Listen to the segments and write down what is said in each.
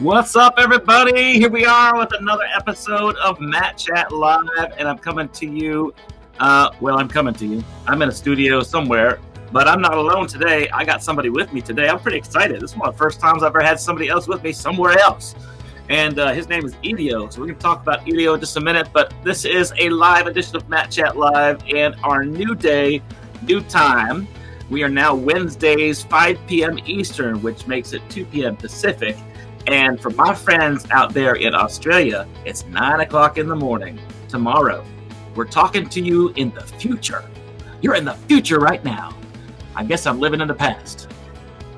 What's up, everybody? Here we are with another episode of Matt Chat Live, and I'm coming to you. I'm coming to you. I'm in a studio somewhere, but I'm not alone today. I got somebody with me today. I'm pretty excited. This is one of the first times I've ever had somebody else with me somewhere else. And his name is Elio. So we're going to talk about Elio in just a minute, but this is a live edition of Matt Chat Live, and our new day, new time. We are now Wednesdays, 5 p.m. Eastern, which makes it 2 p.m. Pacific. And for my friends out there in Australia, it's 9 o'clock in the morning tomorrow. We're talking to you in the future. You're in the future right now. I guess I'm living in the past.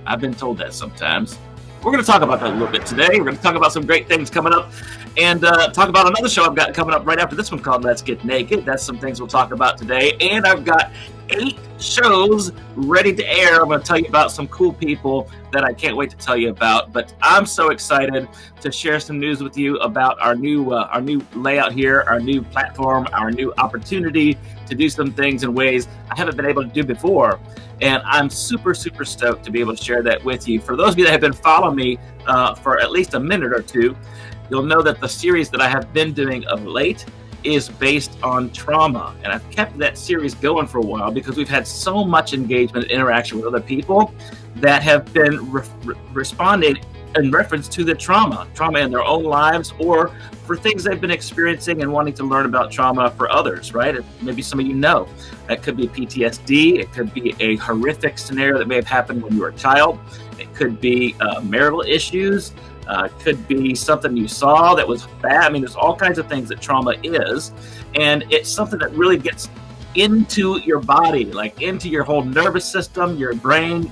I've been told that sometimes. We're going to talk about that a little bit today. We're going to talk about some great things coming up and talk about another show I've got coming up right after this one called Let's Get Naked. That's some things we'll talk about today. And I've got 8 shows ready to air. I'm going to tell you about some cool people that I can't wait to tell you about. But I'm so excited to share some news with you about our new layout here, our new platform, our new opportunity to do some things in ways I haven't been able to do before. And I'm super, super stoked to be able to share that with you. For those of you that have been following me for at least a minute or two, you'll know that the series that I have been doing of late is based on trauma. And I've kept that series going for a while because we've had so much engagement and interaction with other people that have been responding in reference to the trauma in their own lives or for things they've been experiencing and wanting to learn about trauma for others, right? Maybe some of you know. That could be PTSD. It could be a horrific scenario that may have happened when you were a child. It could be marital issues. Could be something you saw that was bad. I mean, there's all kinds of things that trauma is. And it's something that really gets into your body, like into your whole nervous system, your brain,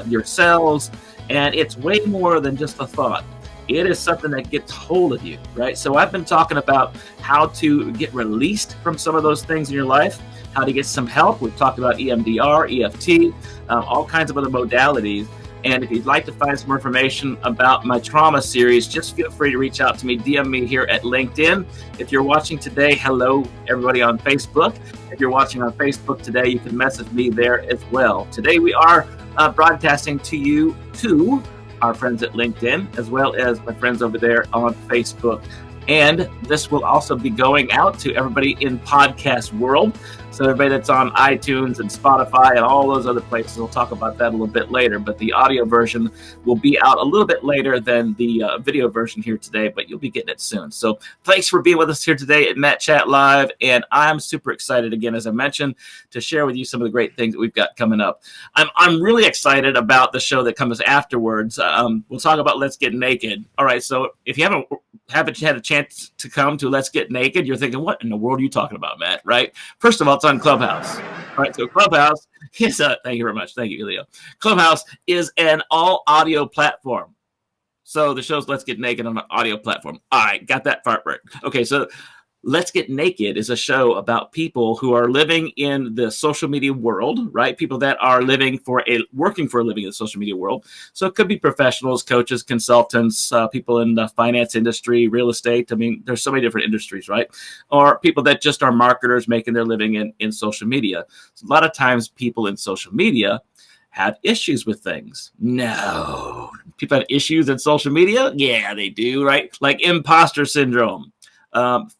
your cells. And it's way more than just a thought. It is something that gets hold of you, right? So I've been talking about how to get released from some of those things in your life, how to get some help. We've talked about EMDR, EFT, all kinds of other modalities. And if you'd like to find some more information about my trauma series, just feel free to reach out to me, DM me here at LinkedIn. If you're watching today, hello, everybody on Facebook. If you're watching on Facebook today, you can message me there as well. Today we are broadcasting to you, to our friends at LinkedIn, as well as my friends over there on Facebook. And this will also be going out to everybody in podcast world. So everybody that's on iTunes and Spotify and all those other places, we'll talk about that a little bit later. But the audio version will be out a little bit later than the video version here today, but you'll be getting it soon. So thanks for being with us here today at Matt Chat Live. And I'm super excited, again, as I mentioned, to share with you some of the great things that we've got coming up. I'm really excited about the show that comes afterwards. We'll talk about Let's Get Naked. All right, so if you haven't had a chance to come to Let's Get Naked, you're thinking, what in the world are you talking about, Matt? Right? First of all, it's on Clubhouse. All right, so Clubhouse is thank you very much. Thank you, Elio. Clubhouse is an all audio platform. So the show's Let's Get Naked on an audio platform. All right, got that part right. Okay, so Let's Get Naked is a show about people who are living in the social media world, right? People that are working for a living in the social media world. So it could be professionals, coaches, consultants, people in the finance industry, real estate. I mean, there's so many different industries, right? Or people that just are marketers making their living in social media. So a lot of times people in social media have issues with things. No. People have issues in social media? Yeah, they do, right? Like imposter syndrome.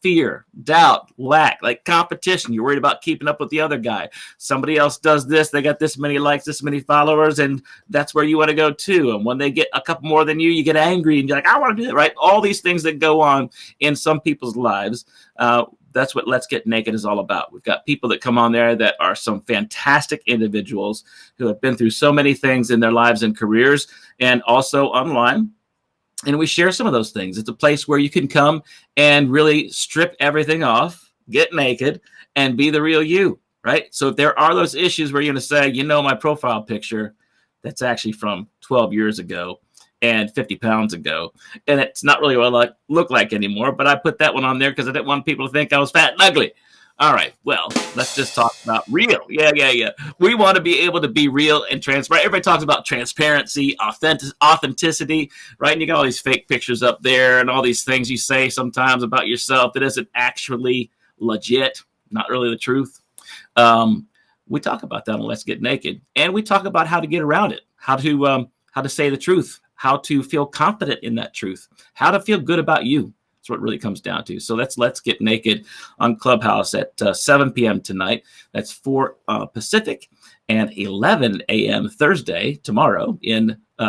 Fear, doubt, lack, like competition. You're worried about keeping up with the other guy. Somebody else does this. They got this many likes, this many followers, and that's where you want to go too. And when they get a couple more than you get angry and you're like, I want to do that, right? All these things that go on in some people's lives. That's what Let's Get Naked is all about. We've got people that come on there that are some fantastic individuals who have been through so many things in their lives and careers, and also online. And we share some of those things. It's a place where you can come and really strip everything off, get naked, and be the real you, right? So if there are those issues where you're going to say, my profile picture, that's actually from 12 years ago and 50 pounds ago. And it's not really what I look like anymore, but I put that one on there because I didn't want people to think I was fat and ugly. All right, well, let's just talk about real. Yeah. We want to be able to be real and transparent. Everybody talks about transparency, authenticity, right? And you got all these fake pictures up there and all these things you say sometimes about yourself that isn't actually legit, not really the truth. We talk about that on Let's Get Naked, and we talk about how to get around it, how to say the truth, how to feel confident in that truth, how to feel good about you. That's what it really comes down to. So let's get naked on Clubhouse at 7 p.m. tonight. That's 4 Pacific and 11 a.m. Thursday, tomorrow,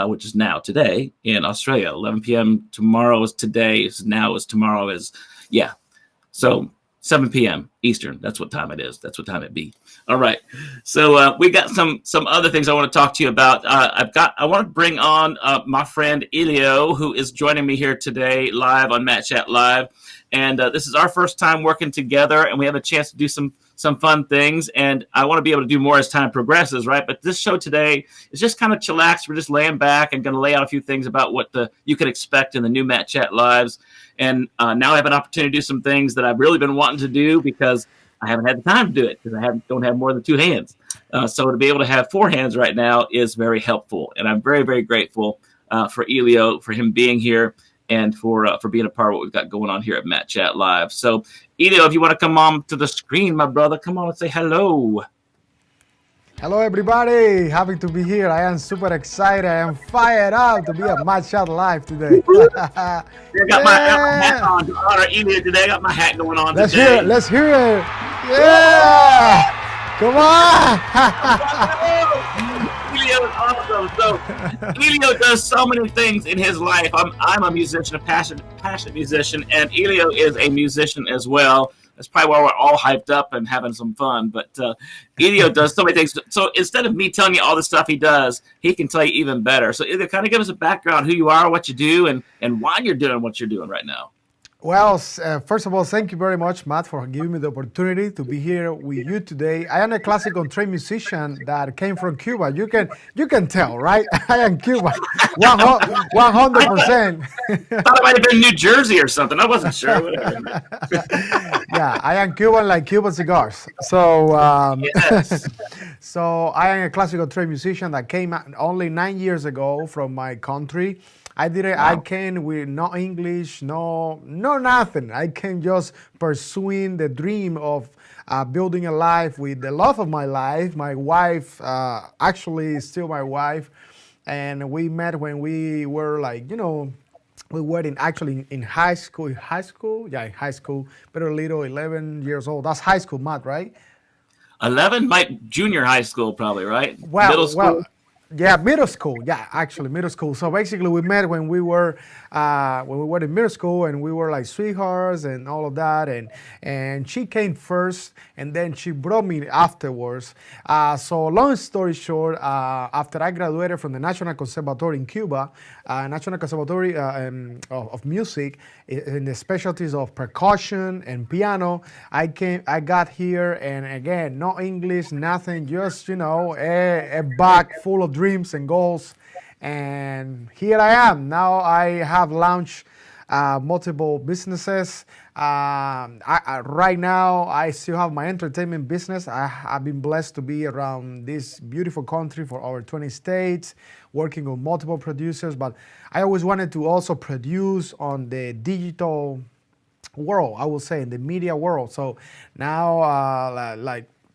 which is now, today, in Australia. 11 p.m. tomorrow is today, is now, is tomorrow, is, yeah. So 7 p.m. Eastern. That's what time it is. That's what time it be. All right. So we got some other things I want to talk to you about. I want to bring on my friend Elio, who is joining me here today live on Matt Chat Live. And this is our first time working together, and we have a chance to do some fun things. And I want to be able to do more as time progresses, right? But this show today is just kind of chillax. We're just laying back and going to lay out a few things about what you can expect in the new Matt Chat Lives. And now I have an opportunity to do some things that I've really been wanting to do because I haven't had the time to do it because I don't have more than 2 hands. So to be able to have 4 hands right now is very helpful. And I'm very, very grateful for Elio, for him being here, and for being a part of what we've got going on here at Matt Chat Live. So, Elio, if you want to come on to the screen, my brother, come on and say hello. Hello, everybody. Happy to be here. I am super excited. I am fired up to be at Matt Chat Live today. I got my hat on to honor Elio today. I got my hat going on Let's today. Hear it. Let's hear it. Yeah. Come on. Elio is awesome. So Elio does so many things in his life. I'm a musician, a passionate musician, and Elio is a musician as well. That's probably why we're all hyped up and having some fun. But Elio does so many things. So instead of me telling you all the stuff he does, he can tell you even better. So Elio, kind of give us a background, who you are, what you do, and why you're doing what you're doing right now. Well, first of all, thank you very much, Matt, for giving me the opportunity to be here with you today. I am a classical trained musician that came from Cuba. You can tell, right? I am Cuban, 100%. I thought it might have been New Jersey or something. I wasn't sure. Yeah, I am Cuban like Cuban cigars. So, yes. So I am a classical trained musician that came only 9 years ago from my country. I didn't. Wow. I came with no English, no nothing. I came just pursuing the dream of building a life with the love of my life. My wife, actually, is still my wife, and we met when we were we were in high school. High school, yeah, in high school. But a little 11 years old. That's high school, Matt, right? 11, my junior high school, probably, right? Well, middle school. Well, yeah, middle school. Yeah, actually, middle school. So basically, we met when we were in middle school, and we were like sweethearts and all of that. And she came first, and then she brought me afterwards. So long story short, after I graduated from the National Conservatory in Cuba, National Conservatory of Music, in the specialties of percussion and piano, I got here, and again, no English, nothing, just a bag full of dreams and goals, and here I am. Now I have launched multiple businesses. Right now, I still have my entertainment business. I've been blessed to be around this beautiful country for over 20 states, working with multiple producers, but I always wanted to also produce on the digital world, I will say, in the media world. So now,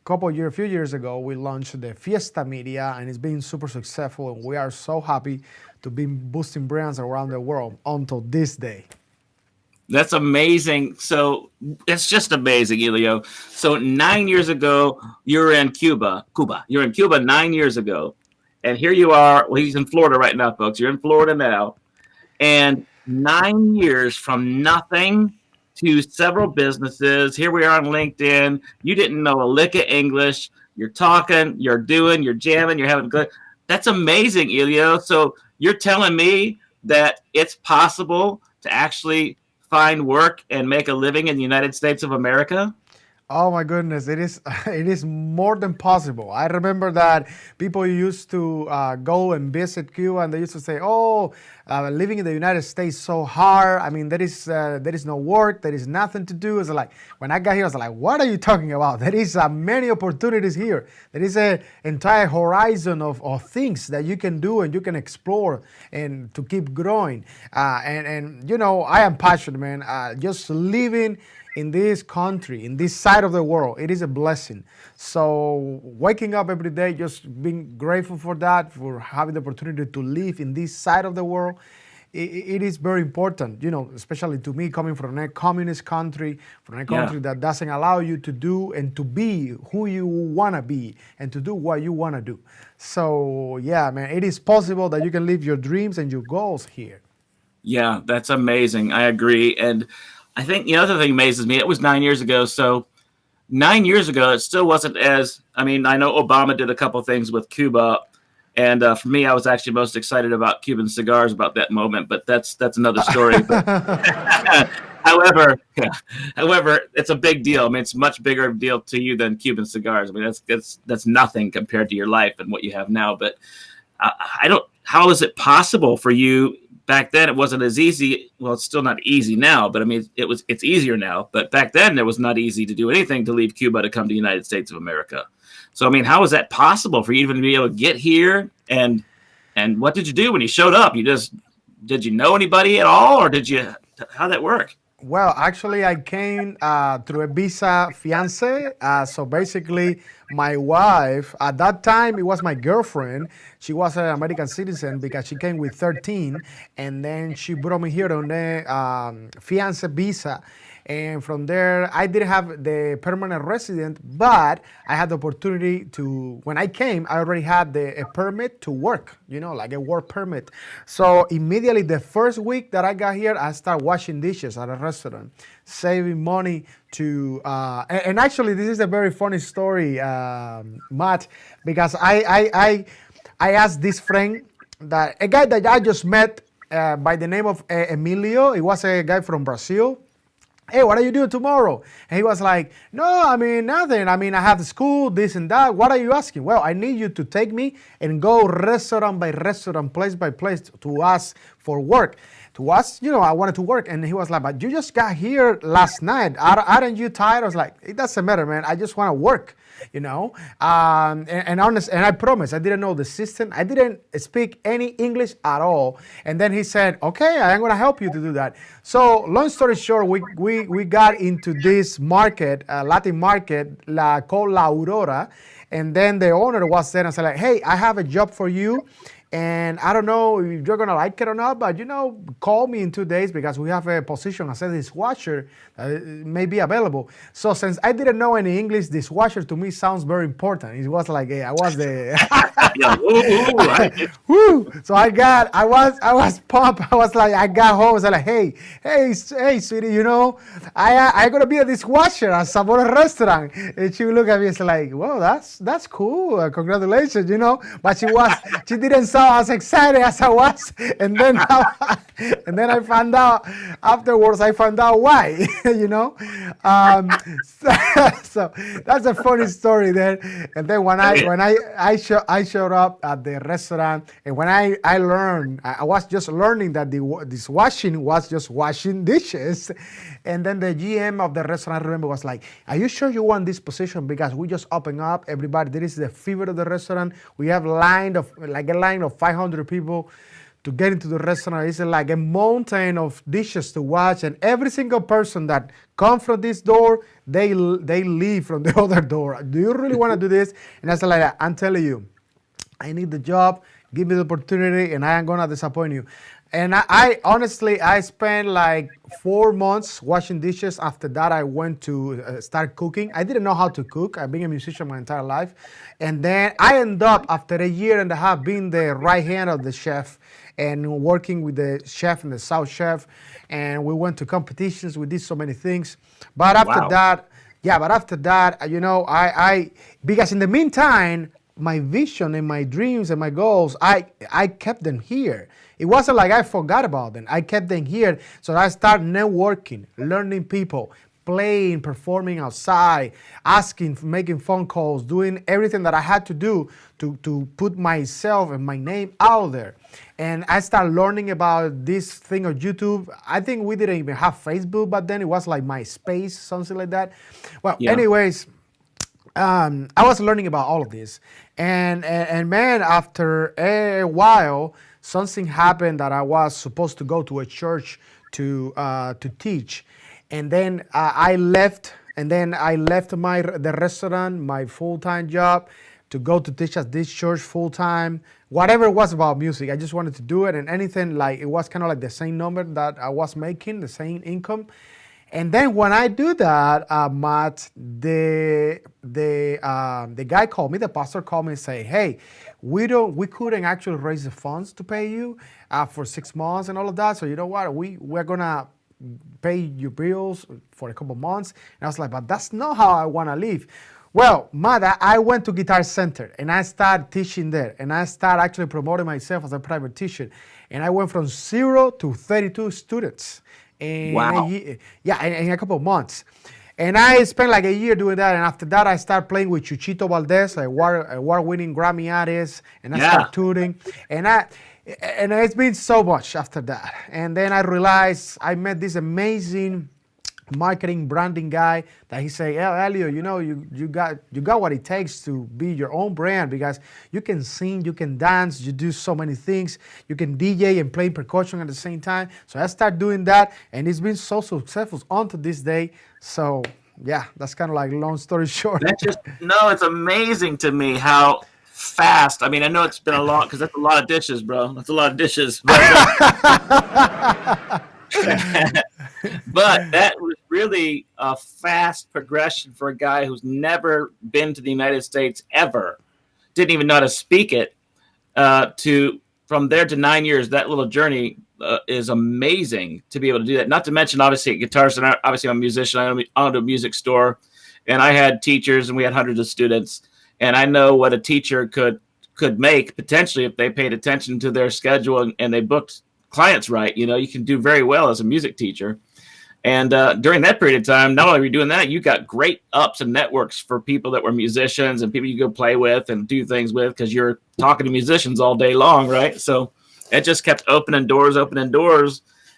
a few years ago, we launched the Fiesta media, and it's been super successful, and we are so happy to be boosting brands around the world until this day. That's amazing. So it's just amazing, Elio. So 9 years ago, you were in Cuba. You're in Cuba 9 years ago. And here you are. Well, he's in Florida right now, folks. You're in Florida now. And 9 years from nothing to several businesses. Here we are on LinkedIn. You didn't know a lick of English. You're talking, you're doing, you're jamming, you're having good. That's amazing, Elio. So you're telling me that it's possible to actually find work and make a living in the United States of America? Oh my goodness, it is more than possible. I remember that people used to go and visit Cuba, and they used to say, "Oh, living in the United States is so hard. I mean, there is no work, there is nothing to do." It's like when I got here, I was like, "What are you talking about? There is many opportunities here. There is an entire horizon of things that you can do and you can explore and to keep growing." And I am passionate, man. Just living in this country, in this side of the world, it is a blessing. So waking up every day, just being grateful for that, for having the opportunity to live in this side of the world, it is very important, especially to me coming from a communist country, from a Yeah. country that doesn't allow you to do and to be who you want to be and to do what you want to do. So, yeah, man, it is possible that you can live your dreams and your goals here. Yeah, that's amazing. I agree. And I think the other thing amazes me, it was 9 years ago. So 9 years ago, it still wasn't as, I mean, I know Obama did a couple things with Cuba. And for me, I was actually most excited about Cuban cigars about that moment, but that's another story. But however, yeah, however, it's a big deal. I mean, it's a much bigger deal to you than Cuban cigars. I mean, that's nothing compared to your life and what you have now. But I don't. How is it possible for you back then? It wasn't as easy. Well, it's still not easy now, but I mean, it's easier now. But back then, it was not easy to do anything to leave Cuba to come to the United States of America. So I mean, how is that possible for you even to be able to get here? And what did you do when you showed up? Did you know anybody at all, or how'd that work? Well, actually, I came through a visa fiance. So basically, my wife, at that time, it was my girlfriend. She was an American citizen because she came with 13. And then she brought me here on the fiance visa. And from there, I didn't have the permanent resident, but I had the opportunity to, when I came, I already had a permit to work, like a work permit. So immediately the first week that I got here, I started washing dishes at a restaurant, saving money to, and actually this is a very funny story, Matt, because I asked this friend, a guy that I just met by the name of Emilio. He was a guy from Brazil. Hey, what are you doing tomorrow? And he was like, no, I mean, nothing. I mean, I have school, this and that. What are you asking? Well, I need you to take me and go restaurant by restaurant, place by place to ask for work. To us, I wanted to work. And he was like, but you just got here last night. Aren't you tired? I was like, it doesn't matter, man. I just want to work. And honest, and I promise, I didn't know the system. I didn't speak any English at all. And then he said, okay, I'm going to help you to do that. So long story short, we got into this market, Latin market, called La Aurora. And then the owner was there and said, like, hey, I have a job for you. And I don't know if you're going to like it or not, but, call me in 2 days because we have a position as a dishwasher may be available. So since I didn't know any English, dishwasher to me sounds very important. It was like, I was the... Yeah, Woo! So I was pumped. I was like, I got home. I was like, hey, sweetie, I gonna be a dishwasher at Sabor restaurant. And she would look at me and say like, well, that's cool. Congratulations, But she didn't sound as excited as I was. And then I found out afterwards. I found out why, So that's a funny story there. And then when I showed up at the restaurant, and when I learned, I was just learning that this washing was just washing dishes. And then the GM of the restaurant, I remember, was like, are you sure you want this position? Because we just open up, everybody, this is the fever of the restaurant. We have a line of 500 people to get into the restaurant. It's like a mountain of dishes to wash, and every single person that comes from this door, they leave from the other door. Do you really want to do this? And I said like, I'm telling you, I need the job. Give me the opportunity, and I am gonna disappoint you. And I honestly, I spent like 4 months washing dishes. After that, I went to start cooking. I didn't know how to cook. I've been a musician my entire life. And then I ended up, after a year and a half, being the right hand of the chef and working with the chef and the sous chef. And we went to competitions. We did so many things. But after that, I because in the meantime, my vision and my dreams and my goals, I kept them here. It wasn't like I forgot about them. I kept them here. So I started networking, learning people, playing, performing outside, asking, making phone calls, doing everything that I had to do to put myself and my name out there. And I started learning about this thing of YouTube. I think we didn't even have Facebook back then. It was like MySpace, something like that. Well, anyways, I was learning about all of this. And man, after a while, something happened that I was supposed to go to a church to teach. and then I left, and then I left the restaurant, my full-time job, to go to teach at this church full-time. Whatever it was about music, I just wanted to do it, and anything like it was kind of like the same number that I was making, the same income. And then when I do that, Matt, the guy called me, the pastor called me and say, "Hey, we couldn't actually raise the funds to pay you for 6 months and all of that. So you know what? We're gonna pay your bills for a couple months." And I was like, "But that's not how I want to live." Well, Matt, I went to Guitar Center and I started teaching there, and I started actually promoting myself as a private teacher, and I went from 0 to 32 students. Wow. In a couple of months. And I spent like a year doing that. And after that, I started playing with Chuchito Valdez, a award-winning Grammy artist. And I started touring. And it's been so much after that. And then I realized I met this amazing marketing branding guy that he said, Elio, you got what it takes to be your own brand, because you can sing, you can dance, you do so many things, you can DJ and play percussion at the same time. So I started doing that, and it's been so successful onto this day. So yeah, that's kind of like long story short. It's amazing to me how fast. I mean, I know it's been a lot, because that's a lot of dishes, bro. That's a lot of dishes. But, but that was really a fast progression for a guy who's never been to the United States ever, didn't even know how to speak it, to from there to 9 years. That little journey is amazing to be able to do that. Not to mention, obviously, at Guitar Center, obviously I'm a musician. I owned a music store, and I had teachers, and we had hundreds of students, and I know what a teacher could make potentially if they paid attention to their schedule and they booked clients right. You can do very well as a music teacher. And during that period of time, not only were you doing that, you got great ups and networks for people that were musicians and people you go play with and do things with, because you're talking to musicians all day long, right? So it just kept opening doors,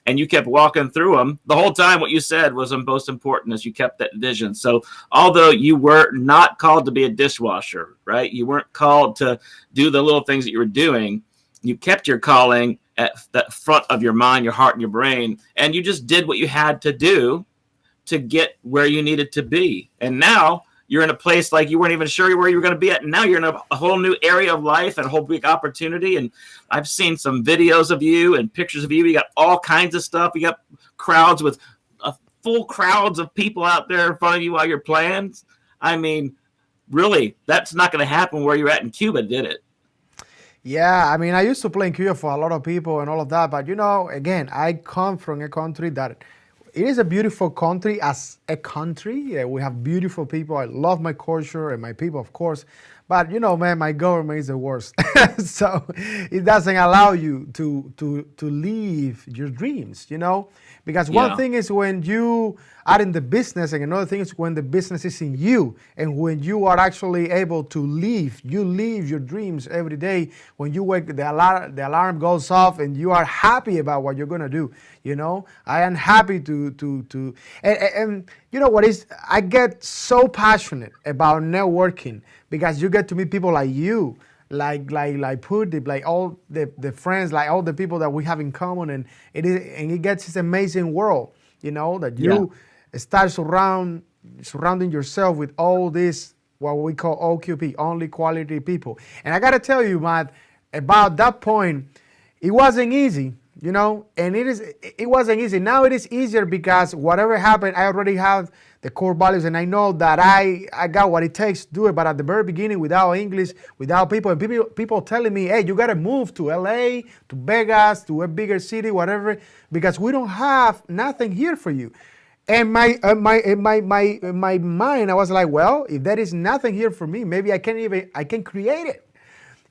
and you kept walking through them. The whole time what you said was the most important, is you kept that vision. So although you were not called to be a dishwasher, right? You weren't called to do the little things that you were doing. You kept your calling at that front of your mind, your heart, and your brain, and you just did what you had to do to get where you needed to be. And now you're in a place like you weren't even sure where you were going to be at. And now you're in a whole new area of life and a whole big opportunity. And I've seen some videos of you and pictures of you. You got all kinds of stuff. You got crowds with full crowds of people out there in front of you while you're playing. I mean, really, that's not going to happen where you're at in Cuba, did it? Yeah, I mean, I used to play in Cuba for a lot of people and all of that. But, again, I come from a country that it is a beautiful country as a country. Yeah, we have beautiful people. I love my culture and my people, of course. But, man, my government is the worst. So it doesn't allow you to live your dreams, Because one thing is when you are in the business, and another thing is when the business is in you, and when you are actually able to live your dreams every day. When you wake, the alarm goes off, and you are happy about what you're gonna do. I am happy to and you know what is? I get so passionate about networking, because you get to meet people like you, like Pudip, like all the friends, like all the people that we have in common, and it gets this amazing world, that you start surrounding yourself with all this, what we call OQP, only quality people. And I gotta tell you, Matt, about that point, it wasn't easy, and it wasn't easy. Now it is easier, because whatever happened, I already have the core values, and I know that I got what it takes to do it. But at the very beginning, without English, without people, and people telling me, hey, you got to move to LA, to Vegas, to a bigger city, whatever, because we don't have nothing here for you. And my mind, I was like, well, if there is nothing here for me, maybe I can create it.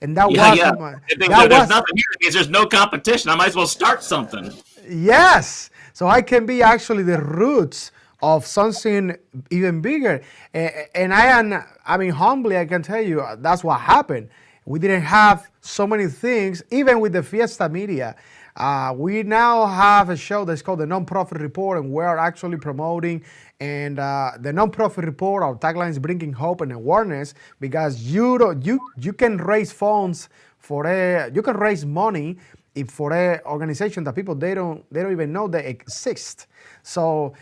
And that was there's nothing here, because there's no competition. I might as well start something. Yes. So I can be actually the roots of something even bigger. And humbly, I can tell you, that's what happened. We didn't have so many things, even with the Fiesta media. We now have a show that's called the Nonprofit Report, and we're actually promoting. And the Nonprofit Report, our tagline is bringing hope and awareness, because you can raise funds you can raise money for an organization that people they don't even know they exist. So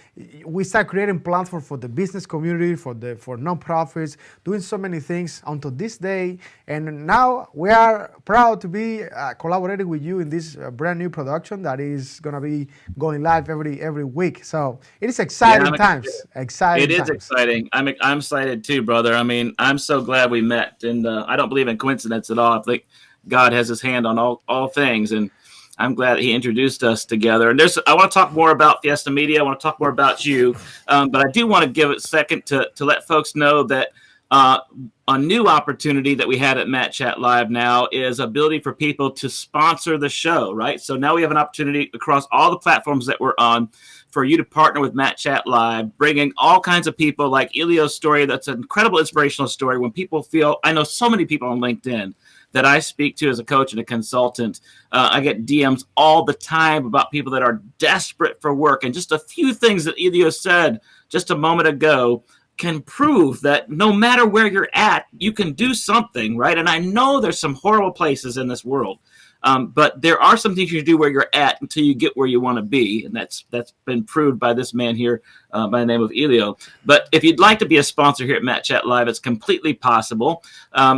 we start creating platforms for the business community, for nonprofits, doing so many things until this day. And now we are proud to be collaborating with you in this brand new production that is gonna be going live every week. So it is exciting times. Exciting. It is exciting. I'm excited too, brother. I mean, I'm so glad we met, and I don't believe in coincidence at all. I think God has His hand on all things, and I'm glad that He introduced us together. And I want to talk more about Fiesta Media. I want to talk more about you, but I do want to give it a second to let folks know that a new opportunity that we had at Matt Chat Live now is ability for people to sponsor the show, right? So now we have an opportunity across all the platforms that we're on for you to partner with Matt Chat Live, bringing all kinds of people like Elio's story. That's an incredible inspirational story. When people feel, I know so many people on LinkedIn that I speak to as a coach and a consultant. I get DMs all the time about people that are desperate for work. And just a few things that Elio said just a moment ago can prove that no matter where you're at, you can do something, right? And I know there's some horrible places in this world, but there are some things you can do where you're at until you get where you want to be. And that's been proved by this man here by the name of Elio. But if you'd like to be a sponsor here at Matt Chat Live, it's completely possible.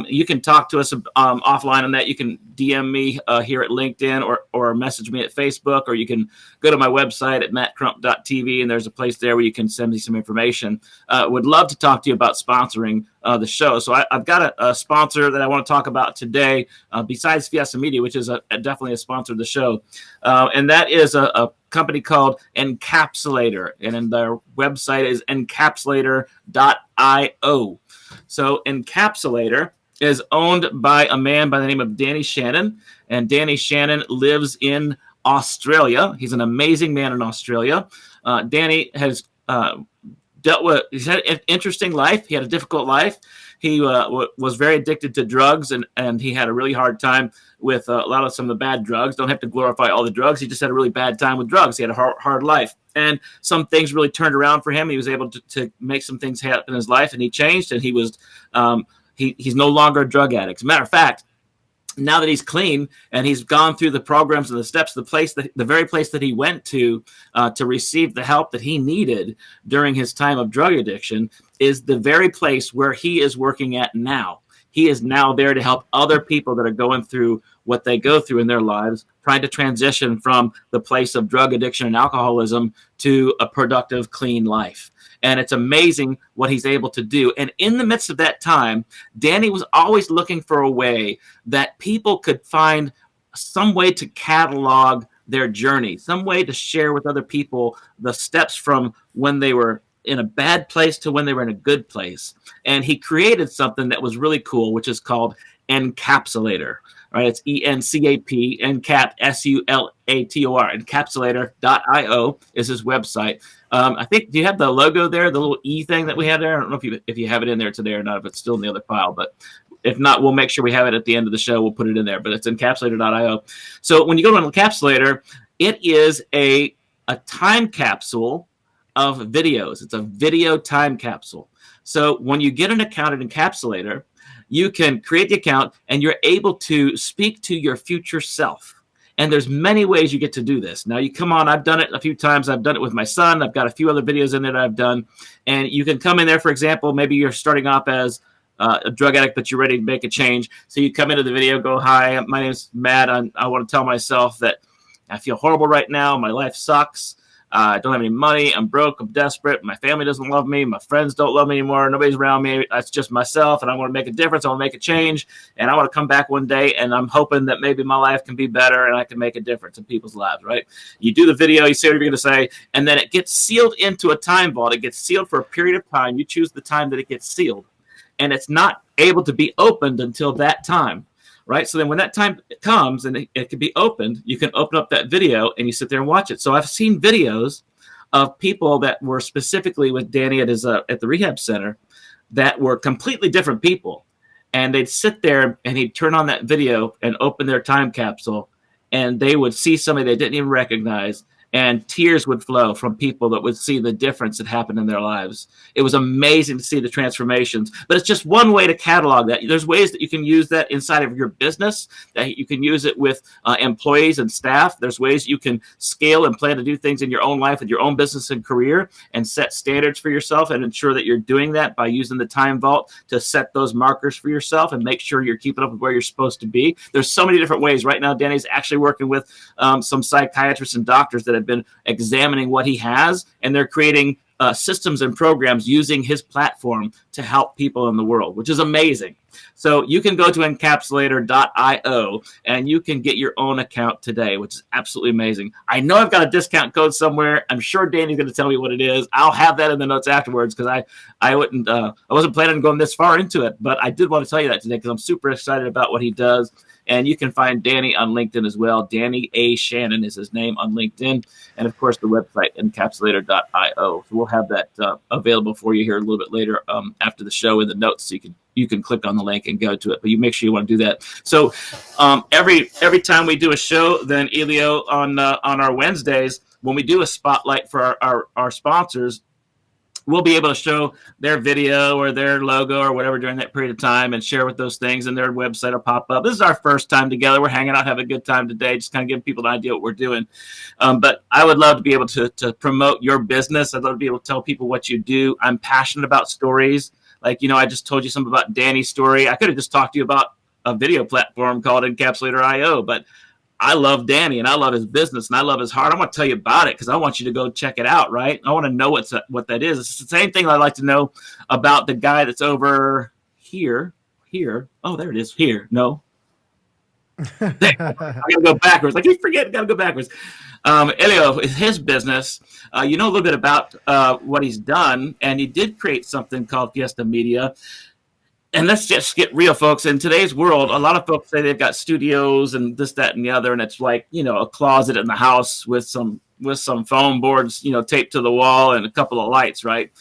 You can talk to us offline on that. You can DM me here at LinkedIn or message me at Facebook, or you can go to my website at mattcrump.tv, and there's a place there where you can send me some information. Would love to talk to you about sponsoring the show. So I've got a sponsor that I want to talk about today, besides Fiesta Media, which is definitely a sponsor of the show. And that is a company called Encapsulator, and their website is encapsulator.io. So Encapsulator is owned by a man by the name of Danny Shannon, and Danny Shannon lives in Australia. He's an amazing man in Australia. Danny has he's had an interesting life. He had a difficult life. He was very addicted to drugs, and he had a really hard time with some of the bad drugs. Don't have to glorify all the drugs. He just had a really bad time with drugs. He had a hard life. And some things really turned around for him. He was able to make some things happen in his life, and he changed, and he was he's no longer a drug addict. As a matter of fact, now that he's clean and he's gone through the programs and the steps, the very place that he went to receive the help that he needed during his time of drug addiction is the very place where he is working at now. He is now there to help other people that are going through what they go through in their lives, trying to transition from the place of drug addiction and alcoholism to a productive, clean life. And it's amazing what he's able to do. And in the midst of that time, Danny was always looking for a way that people could find some way to catalog their journey, some way to share with other people the steps from when they were in a bad place to when they were in a good place. And he created something that was really cool, which is called Encapsulator. Right? It's ENCAP, Encap, SULATOR. Encapsulator.io is his website. I think, do you have the logo there, the little E thing that we had there? I don't know if you have it in there today or not, if it's still in the other file, but if not, we'll make sure we have it at the end of the show. We'll put it in there, but it's encapsulator.io. So when you go to Encapsulator, it is a time capsule of videos. It's a video time capsule. So when you get an account at Encapsulator, you can create the account and you're able to speak to your future self. And there's many ways you get to do this. Now you come on, I've done it a few times. I've done it with my son. I've got a few other videos in there that I've done. And you can come in there, for example, maybe you're starting off as a drug addict, but you're ready to make a change. So you come into the video, go, hi, my name is Matt. I want to tell myself that I feel horrible right now. My life sucks. I don't have any money. I'm broke. I'm desperate. My family doesn't love me. My friends don't love me anymore. Nobody's around me. That's just myself. And I want to make a difference. I want to make a change. And I want to come back one day. And I'm hoping that maybe my life can be better and I can make a difference in people's lives, right? You do the video. You say what you're going to say. And then it gets sealed into a time vault. It gets sealed for a period of time. You choose the time that it gets sealed. And it's not able to be opened until that time. Right. So then when that time comes and it can be opened, you can open up that video and you sit there and watch it. So I've seen videos of people that were specifically with Danny at the rehab center that were completely different people. And they'd sit there and he'd turn on that video and open their time capsule and they would see somebody they didn't even recognize. and tears would flow from people that would see the difference that happened in their lives. It was amazing to see the transformations, but it's just one way to catalog that. There's ways that you can use that inside of your business, that you can use it with employees and staff. There's ways you can scale and plan to do things in your own life with your own business and career and set standards for yourself and ensure that you're doing that by using the time vault to set those markers for yourself and make sure you're keeping up with where you're supposed to be. There's so many different ways. Right now, Danny's actually working with some psychiatrists and doctors that have been examining what he has, and they're creating systems and programs using his platform to help people in the world, which is amazing. So you can go to encapsulator.io and you can get your own account today, which is absolutely amazing. I know I've got a discount code somewhere. I'm sure Danny's going to tell me what it is. I'll have that in the notes afterwards because I wasn't planning on going this far into it, but I did want to tell you that today because I'm super excited about what he does. And you can find Danny on LinkedIn as well. Danny A. Shannon is his name on LinkedIn. And, of course, the website, encapsulator.io. So we'll have that available for you here a little bit later after the show in the notes, so you can click on the link and go to it. But you make sure you want to do that. So every time we do a show, then, Elio, on our Wednesdays, when we do a spotlight for our sponsors, we'll be able to show their video or their logo or whatever during that period of time and share with those things, and their website will pop up. This is our first time together. We're hanging out, having a good time today, just kind of giving people an idea what we're doing. But I would love to be able to promote your business. I'd love to be able to tell people what you do. I'm passionate about stories. Like, I just told you something about Danny's story. I could have just talked to you about a video platform called Encapsulator.io, but I love Danny and I love his business and I love his heart. I want to tell you about it because I want you to go check it out, right? I want to know what that is. It's the same thing I'd like to know about the guy that's over here. Oh, there it is. Here. No. I got to go backwards. I keep forgetting. Got to go backwards. Elio, his business, you know a little bit about what he's done, and he did create something called Fiesta Media. And let's just get real, folks. In today's world, a lot of folks say they've got studios and this, that, and the other, and it's like, a closet in the house with some foam boards, taped to the wall and a couple of lights, right?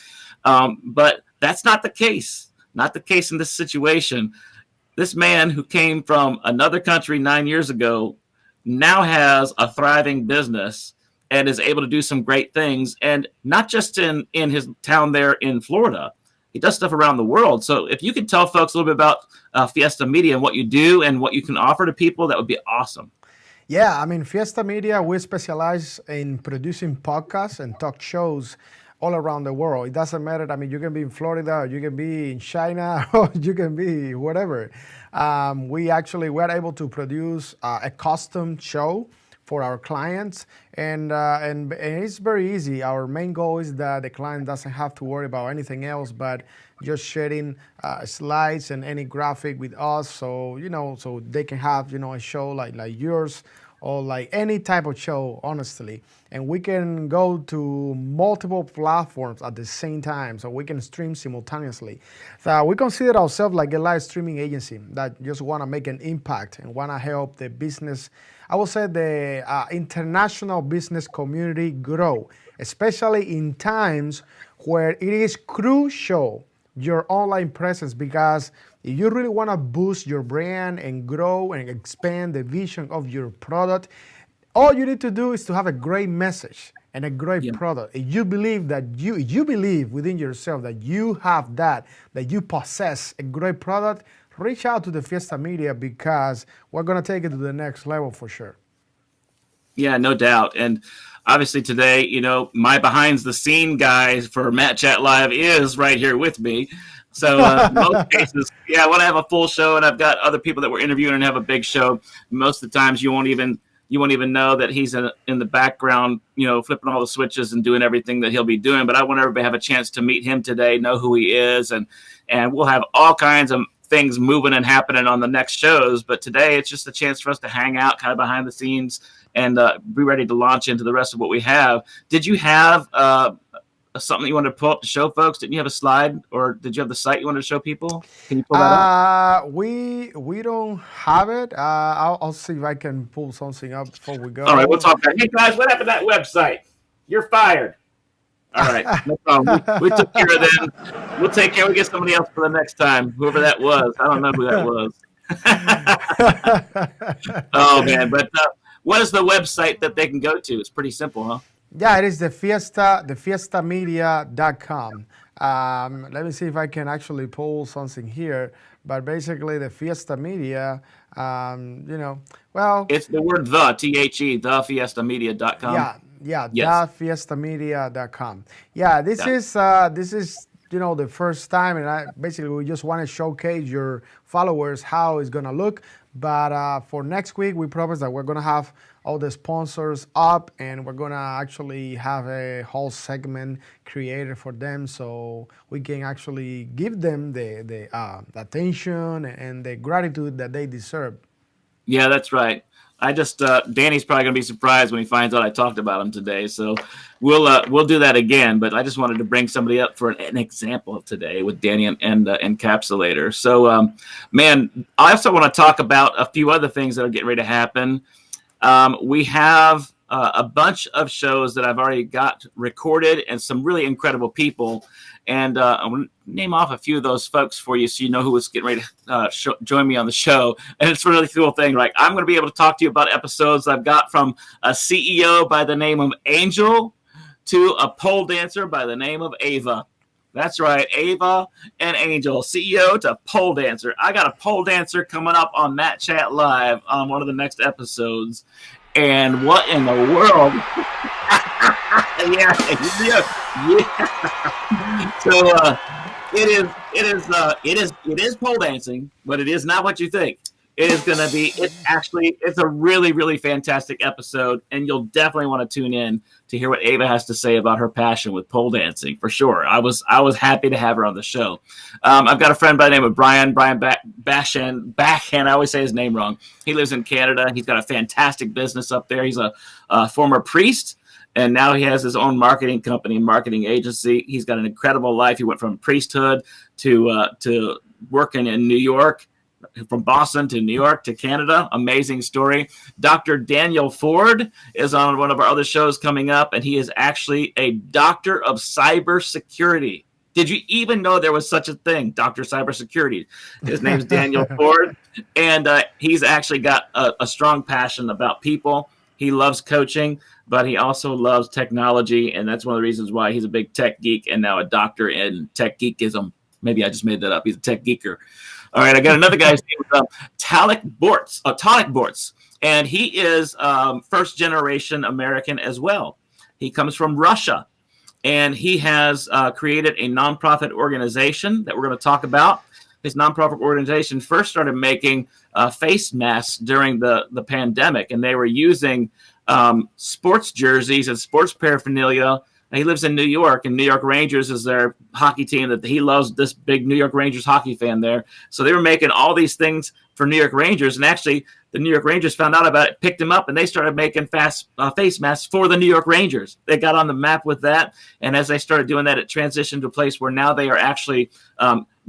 But that's not the case. Not the case in this situation. This man who came from another country 9 years ago now has a thriving business and is able to do some great things, and not just in his town there in Florida. He does stuff around the world. So if you could tell folks a little bit about Fiesta Media and what you do and what you can offer to people, that would be awesome. Yeah, I mean, Fiesta Media, we specialize in producing podcasts and talk shows all around the world. It doesn't matter. I mean, you can be in Florida, or you can be in China, or you can be whatever. We're able to produce a custom show for our clients, and it's very easy. Our main goal is that the client doesn't have to worry about anything else but just sharing slides and any graphic with us, so so they can have a show like yours or like any type of show, honestly. And we can go to multiple platforms at the same time, so we can stream simultaneously. So we consider ourselves like a live streaming agency that just want to make an impact and want to help the business, I would say the international business community grow, especially in times where it is crucial your online presence, because if you really want to boost your brand and grow and expand the vision of your product, all you need to do is to have a great message and a great product. If you believe that you believe within yourself that you have that you possess a great product, reach out to the Fiesta Media, because we're going to take it to the next level for sure. Yeah, no doubt. And obviously today, my behind the scene guy for Matt Chat Live is right here with me. So in most cases, I want to have a full show, and I've got other people that we're interviewing and have a big show. Most of the times you won't even know that he's in the background, flipping all the switches and doing everything that he'll be doing. But I want everybody to have a chance to meet him today, know who he is, and we'll have all kinds of things moving and happening on the next shows. But today it's just a chance for us to hang out kind of behind the scenes and be ready to launch into the rest of what we have. Did you have something you wanted to pull up to show folks? Didn't you have a slide, or did you have the site you wanted to show people? Can you pull that up? We don't have it. I'll see if I can pull something up before we go. All right, we'll talk about it. Hey guys, what happened to that website? You're fired. All right, no problem. We took care of them. We'll take care. We'll get somebody else for the next time. Whoever that was, I don't know who that was. Oh man, but what is the website that they can go to? It's pretty simple, huh? Yeah, it is the fiestamedia.com. Let me see if I can actually pull something here. But basically, the Fiesta Media, well, It's the word the, thefiestamedia.com. yeah, Yes. thefiestamedia.com. Yeah, this Yeah. is the first time, and we just want to showcase your followers how it's gonna look. But for next week, we promise that we're gonna have all the sponsors up, and we're gonna actually have a whole segment created for them, so we can actually give them the attention and the gratitude that they deserve. Yeah, that's right. I just Danny's probably gonna be surprised when he finds out I talked about him today. So we'll do that again. But I just wanted to bring somebody up for an example of today with Danny and Encapsulator. So man, I also want to talk about a few other things that are getting ready to happen. We have a bunch of shows that I've already got recorded and some really incredible people. And I'm going to name off a few of those folks for you so you know who is getting ready to join me on the show. And it's a really cool thing. Like, I'm going to be able to talk to you about episodes I've got from a CEO by the name of Angel to a pole dancer by the name of Ava. That's right, Ava and Angel, CEO to pole dancer. I got a pole dancer coming up on Matt Chat Live on one of the next episodes. And what in the world? yeah. So it is pole dancing, but it is not what you think. It is going to be. It's a really, really fantastic episode, and you'll definitely want to tune in to hear what Ava has to say about her passion with pole dancing. For sure, I was happy to have her on the show. I've got a friend by the name of Brian Bashan. I always say his name wrong. He lives in Canada. He's got a fantastic business up there. He's a former priest, and now he has his own marketing company, marketing agency. He's got an incredible life. He went from priesthood to working in New York. From Boston to New York to Canada. Amazing story. Dr. Daniel Ford is on one of our other shows coming up, and he is actually a doctor of cybersecurity. Did you even know there was such a thing, Dr. Cybersecurity? His name is Daniel Ford, and he's actually got a strong passion about people. He loves coaching, but he also loves technology, and that's one of the reasons why he's a big tech geek and now a doctor in tech geekism. Maybe I just made that up. He's a tech geeker. All right, I got another guy's name is Talik Bortz, and he is first-generation American as well. He comes from Russia, and he has created a nonprofit organization that we're going to talk about. His nonprofit organization first started making face masks during the pandemic, and they were using sports jerseys and sports paraphernalia. He lives in New York, and New York Rangers is their hockey team that he loves. This big New York Rangers hockey fan there. So they were making all these things for New York Rangers, and actually the New York Rangers found out about it, picked him up, and they started making face masks for the New York Rangers. They got on the map with that, and as they started doing that, it transitioned to a place where now they are actually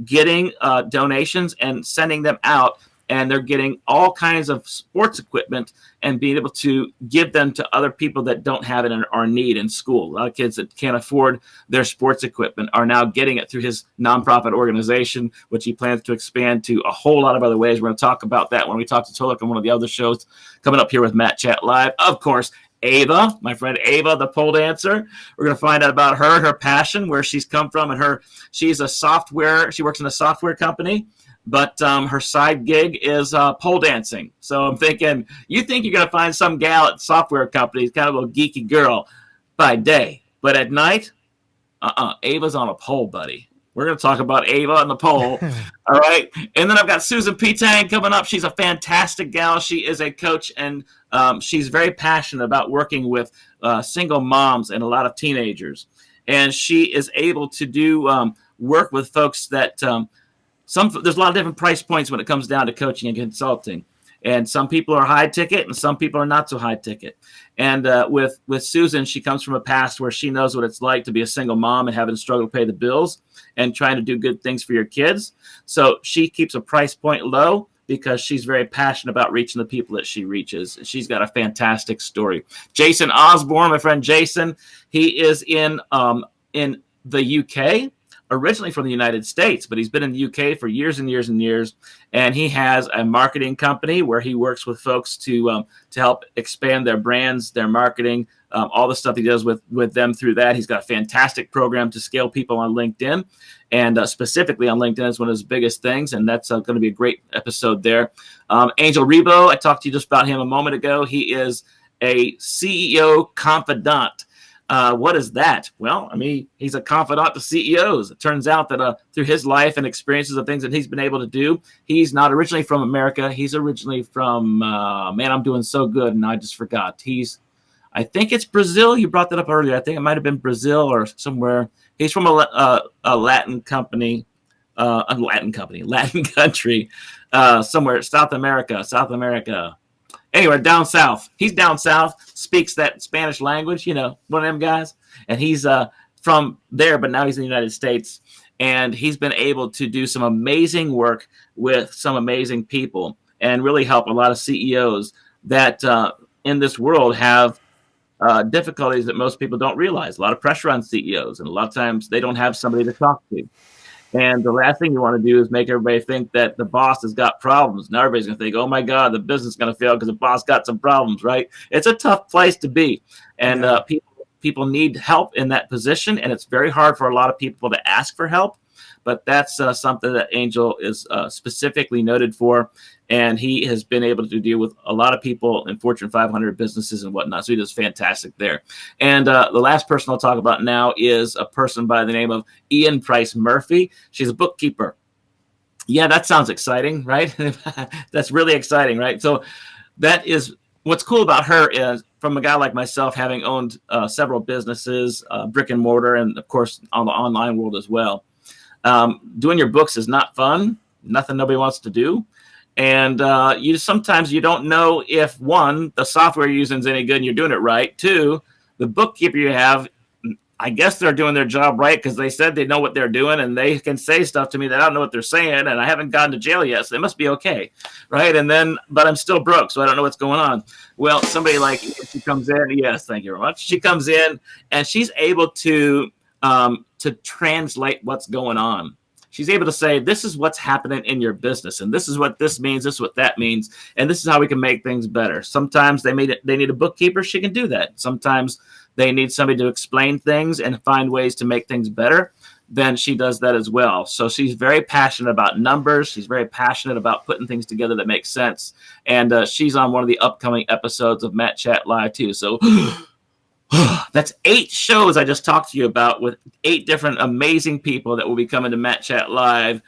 getting donations and sending them out, and they're getting all kinds of sports equipment and being able to give them to other people that don't have it or need in school. A lot of kids that can't afford their sports equipment are now getting it through his nonprofit organization, which he plans to expand to a whole lot of other ways. We're going to talk about that when we talk to Tolek on one of the other shows coming up here with Matt Chat Live. Of course, Ava, my friend Ava, the pole dancer. We're going to find out about her passion, where she's come from, and she works in a software company. But her side gig is pole dancing. So I'm thinking, you think you're going to find some gal at software companies, kind of a geeky girl by day. But at night, Ava's on a pole, buddy. We're going to talk about Ava on the pole. All right. And then I've got Susan Pitang coming up. She's a fantastic gal. She is a coach, and she's very passionate about working with single moms and a lot of teenagers. And she is able to do work with folks that there's a lot of different price points when it comes down to coaching and consulting. And some people are high ticket and some people are not so high ticket. And with Susan, she comes from a past where she knows what it's like to be a single mom and having to struggle to pay the bills and trying to do good things for your kids. So she keeps a price point low because she's very passionate about reaching the people that she reaches. She's got a fantastic story. Jason Osborne, my friend Jason, he is in the UK. originally from the United States, but he's been in the UK for years and years and years. And he has a marketing company where he works with folks to help expand their brands, their marketing, all the stuff he does with them through that. He's got a fantastic program to scale people on LinkedIn, and specifically on LinkedIn is one of his biggest things. And that's going to be a great episode there. Angel Rebo, I talked to you just about him a moment ago. He is a CEO confidant. What is that? Well, I mean, he's a confidant to CEOs. It turns out that through his life and experiences of things that he's been able to do, he's not originally from America. He's originally from, man, I'm doing so good, and I just forgot. I think it's Brazil. You brought that up earlier. I think it might have been Brazil or somewhere. He's from a Latin country, somewhere, South America. Anyway, down south. He's down south, speaks that Spanish language, one of them guys. And he's from there, but now he's in the United States. And he's been able to do some amazing work with some amazing people and really help a lot of CEOs that in this world have difficulties that most people don't realize. A lot of pressure on CEOs, and a lot of times they don't have somebody to talk to. And the last thing you want to do is make everybody think that the boss has got problems. Now everybody's going to think, oh, my God, the business is going to fail because the boss got some problems, right? It's a tough place to be. And people need help in that position, and it's very hard for a lot of people to ask for help. But that's something that Angel is specifically noted for, and he has been able to deal with a lot of people in Fortune 500 businesses and whatnot. So he does fantastic there. And the last person I'll talk about now is a person by the name of Ian Price Murphy. She's a bookkeeper. Yeah, that sounds exciting, right? That's really exciting, right? So that is what's cool about her is from a guy like myself, having owned several businesses, brick and mortar, and of course on the online world as well. Doing your books is not fun. Nothing nobody wants to do. And sometimes you don't know if, one, the software you're using is any good and you're doing it right. Two, the bookkeeper you have, I guess they're doing their job right because they said they know what they're doing, and they can say stuff to me that I don't know what they're saying, and I haven't gone to jail yet, so they must be okay, right? But I'm still broke, so I don't know what's going on. Well, somebody like, she comes in, yes, thank you very much. She comes in, and she's able to translate what's going on. She's able to say, this is what's happening in your business, and this is what this means, this is what that means, and this is how we can make things better. Sometimes they need a bookkeeper. She can do that. Sometimes they need somebody to explain things and find ways to make things better. Then she does that as well. So she's very passionate about numbers. She's very passionate about putting things together that make sense. And she's on one of the upcoming episodes of Matt Chat Live too. So that's 8 shows I just talked to you about with 8 different amazing people that will be coming to Matt Chat Live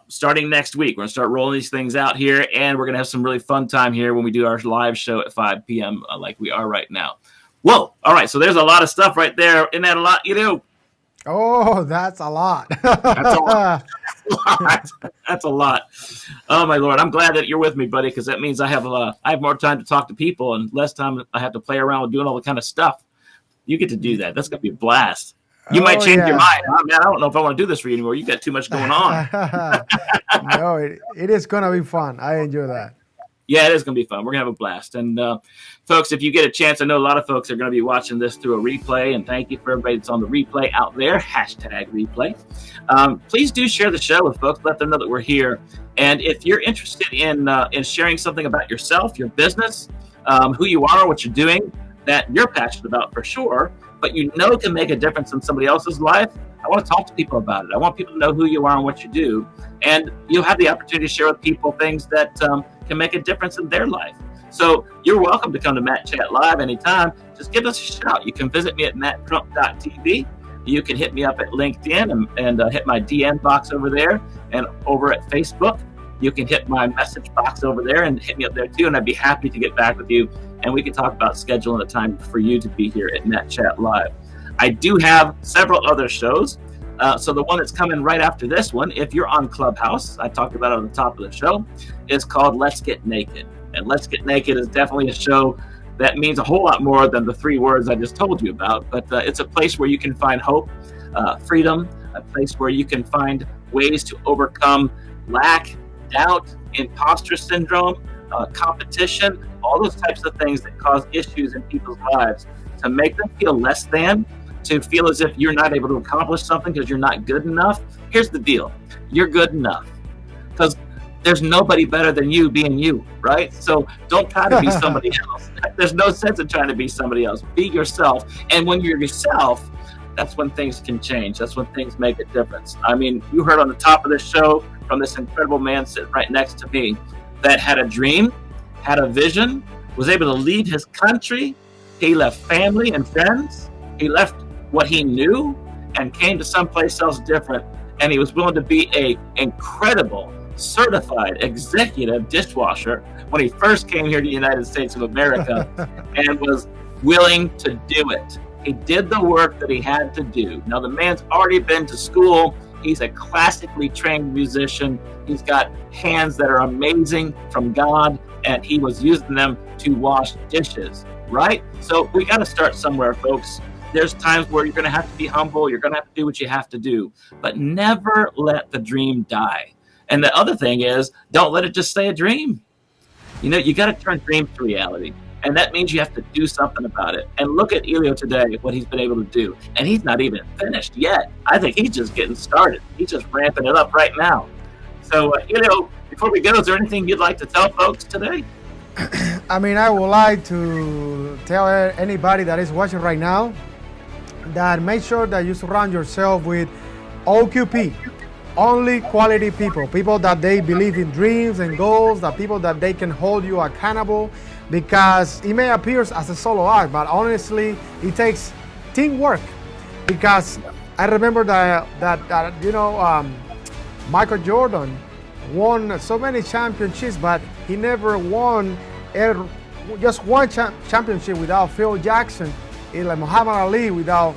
starting next week. We're going to start rolling these things out here, and we're going to have some really fun time here when we do our live show at 5 p.m. Like we are right now. Whoa. All right. So there's a lot of stuff right there. Isn't that a lot, Oh, that's a lot. That's a lot. That's a lot. Oh, my Lord. I'm glad that you're with me, buddy, because that means I have more time to talk to people and less time I have to play around with doing all the kind of stuff. You get to do that. That's going to be a blast. You might change your mind. Oh, man, I don't know if I want to do this for you anymore. You got too much going on. No, it is going to be fun. I enjoy that. Yeah, it is going to be fun. We're going to have a blast. And folks, if you get a chance, I know a lot of folks are going to be watching this through a replay. And thank you for everybody that's on the replay out there. #replay. Please do share the show with folks. Let them know that we're here. And if you're interested in sharing something about yourself, your business, who you are, what you're doing, that you're passionate about for sure, but can make a difference in somebody else's life, I want to talk to people about it. I want people to know who you are and what you do. And you'll have the opportunity to share with people things that can make a difference in their life. So you're welcome to come to Matt Chat Live anytime. Just give us a shout. You can visit me at matttrump.tv. You can hit me up at LinkedIn and hit my DM box over there. And over at Facebook, you can hit my message box over there and hit me up there too. And I'd be happy to get back with you. And we can talk about scheduling a time for you to be here at Matt Chat Live. I do have several other shows. So the one that's coming right after this one, if you're on Clubhouse, I talked about it on the top of the show, is called Let's Get Naked. And Let's Get Naked is definitely a show that means a whole lot more than the 3 words I just told you about. But it's a place where you can find hope, freedom, a place where you can find ways to overcome lack, doubt, imposter syndrome, competition, all those types of things that cause issues in people's lives, to make them feel less than, to feel as if you're not able to accomplish something because you're not good enough, here's the deal. You're good enough. Because there's nobody better than you being you, right? So don't try to be somebody else. There's no sense in trying to be somebody else. Be yourself. And when you're yourself, that's when things can change. That's when things make a difference. I mean, you heard on the top of this show from this incredible man sitting right next to me that had a dream, had a vision, was able to leave his country. He left family and friends. He left what he knew and came to someplace else different. And he was willing to be a incredible certified executive dishwasher when he first came here to the United States of America and was willing to do it. He did the work that he had to do. Now, the man's already been to school. He's a classically trained musician. He's got hands that are amazing from God, and he was using them to wash dishes, right? So we got to start somewhere, folks. There's times where you're going to have to be humble. You're going to have to do what you have to do, but never let the dream die. And the other thing is, don't let it just stay a dream. You know, you got to turn dreams to reality. And that means you have to do something about it. And look at Elio today, what he's been able to do. And he's not even finished yet. I think he's just getting started. He's just ramping it up right now. So, Elio, before we go, is there anything you'd like to tell folks today? I mean, I would like to tell anybody that is watching right now that make sure that you surround yourself with OQP. Only quality people that they believe in dreams and goals, that people that they can hold you accountable, because it may appear as a solo act, but honestly, it takes teamwork. Because I remember that Michael Jordan won so many championships, but he never won just one championship without Phil Jackson, like Muhammad Ali without,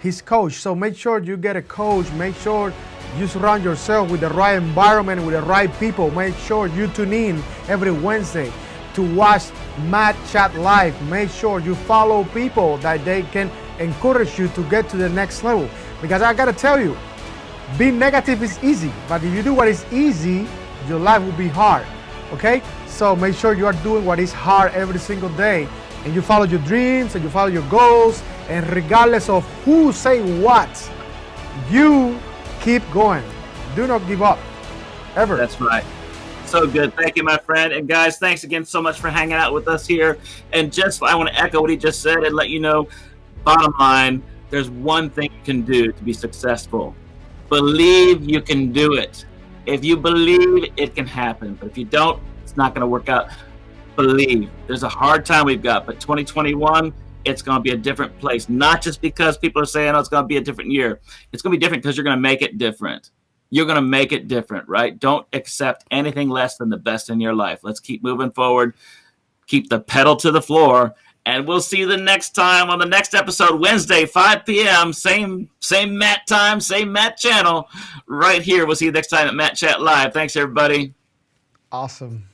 his coach. So make sure you get a coach. Make sure you surround yourself with the right environment, with the right people. Make sure you tune in every Wednesday to watch Matt Chat Live. Make sure you follow people that they can encourage you to get to the next level. Because I gotta tell you, being negative is easy, but if you do what is easy, your life will be hard. Okay? So make sure you are doing what is hard every single day, and you follow your dreams and you follow your goals, and regardless of who say what, you keep going. Do not give up, ever. That's right. So good. Thank you, my friend. And guys, thanks again so much for hanging out with us here. And I want to echo what he just said and let you know, bottom line, there's one thing you can do to be successful. Believe you can do it. If you believe, it can happen. But if you don't, it's not going to work out. Believe. There's a hard time we've got, but 2021, it's going to be a different place. Not just because people are saying, oh, it's going to be a different year. It's going to be different because you're going to make it different. You're going to make it different, right? Don't accept anything less than the best in your life. Let's keep moving forward. Keep the pedal to the floor. And we'll see you the next time on the next episode, Wednesday, 5 p.m. Same Matt time, same Matt channel, right here. We'll see you next time at Matt Chat Live. Thanks, everybody. Awesome.